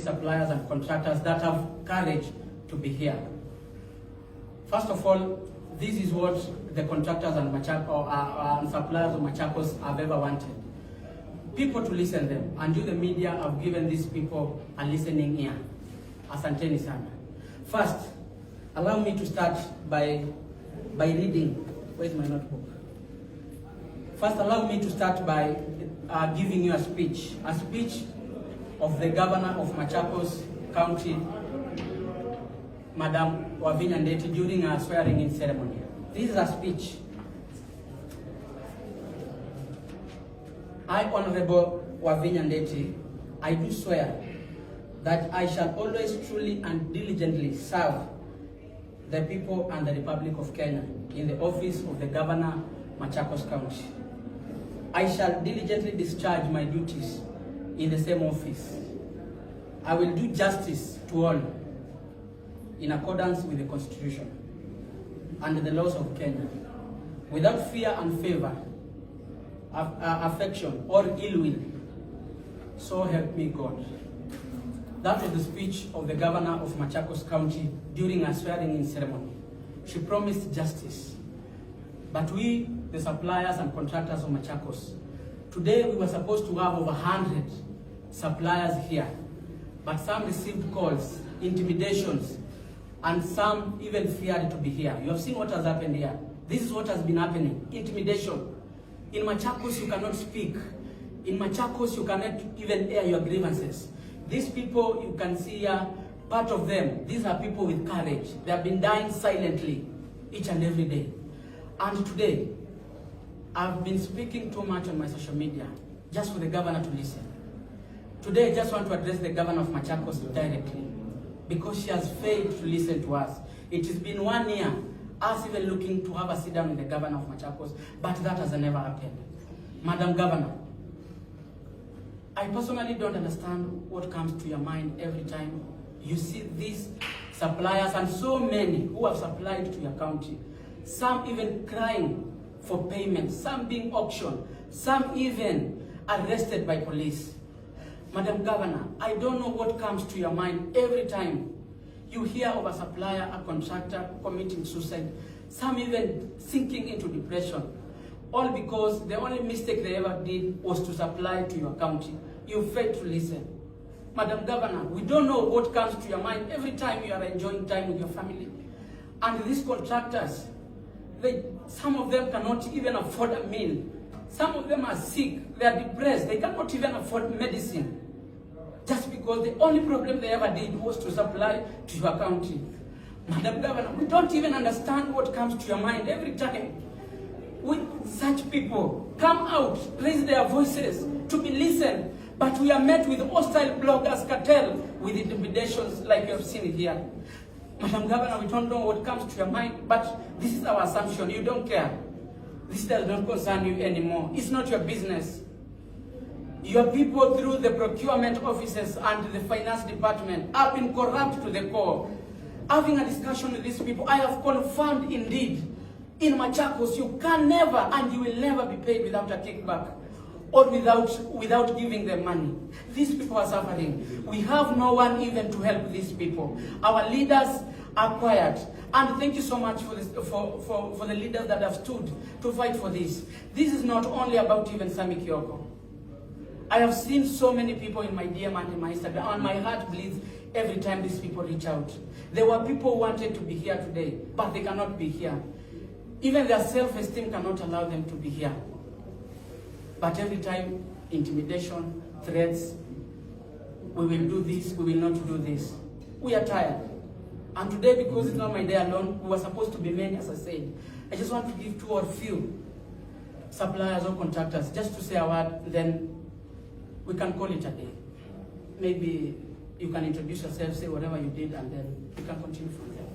suppliers and contractors that have courage to be here. First of all, this is what the contractors and suppliers of Machakos have ever wanted. People to listen them, and you, the media, have given these people a listening ear. Asanteni sana. First, allow me to start by reading. Where's my notebook? First, allow me to start by giving you a speech of the governor of Machakos County, Madam Wavinya Ndeti, during her swearing-in ceremony. This is a speech. I, Honorable Wavinya Ndeti, I do swear that I shall always truly and diligently serve the people and the Republic of Kenya in the office of the Governor, Machakos County. I shall diligently discharge my duties in the same office. I will do justice to all in accordance with the Constitution and the laws of Kenya, without fear and favor, affection or ill will. So help me God. That was the speech of the governor of Machakos County during her swearing-in ceremony. She promised justice. But we, the suppliers and contractors of Machakos, today we were supposed to have over 100 suppliers here, but some received calls, intimidations, and some even feared to be here. You have seen what has happened here. This is what has been happening. Intimidation. In Machakos, you cannot speak. In Machakos, you cannot even air your grievances. These people you can see here, part of them, these are people with courage. They have been dying silently each and every day. And today, I've been speaking too much on my social media just for the governor to listen. Today, I just want to address the governor of Machakos directly because she has failed to listen to us. It has been 1 year, us even looking to have a sit down with the governor of Machakos, but that has never happened. Madam Governor, I personally don't understand what comes to your mind every time you see these suppliers and so many who have supplied to your county. Some even crying for payment, some being auctioned, some even arrested by police. Madam Governor, I don't know what comes to your mind every time you hear of a supplier, a contractor committing suicide, some even sinking into depression, all because the only mistake they ever did was to supply to your county. You failed to listen. Madam Governor, we don't know what comes to your mind every time you are enjoying time with your family. And these contractors, some of them cannot even afford a meal. Some of them are sick, they are depressed, they cannot even afford medicine. Just because the only problem they ever did was to supply to your county. Madam Governor, we don't even understand what comes to your mind every time. Such people come out, raise their voices to be listened, but we are met with hostile bloggers cartel with intimidations like you have seen here. Madam Governor, we don't know what comes to your mind, but this is our assumption. You don't care. This does not concern you anymore. It's not your business. Your people through the procurement offices and the finance department have been corrupt to the core. Having a discussion with these people, I have confirmed indeed, in Machakos, you can never and you will never be paid without a kickback or without giving them money. These people are suffering. We have no one even to help these people. Our leaders are quiet. And thank you so much for this, for the leaders that have stood to fight for this. This is not only about even Sami Kioko. I have seen so many people in my DM and in my Instagram, and my heart bleeds every time these people reach out. There were people who wanted to be here today, but they cannot be here. Even their self-esteem cannot allow them to be here. But every time, intimidation, threats, we will do this, we will not do this. We are tired. And today, because it's not my day alone, we were supposed to be many, as I said. I just want to give two or few suppliers or contractors just to say a word, then we can call it a day. Maybe you can introduce yourself, say whatever you did, and then we can continue from there.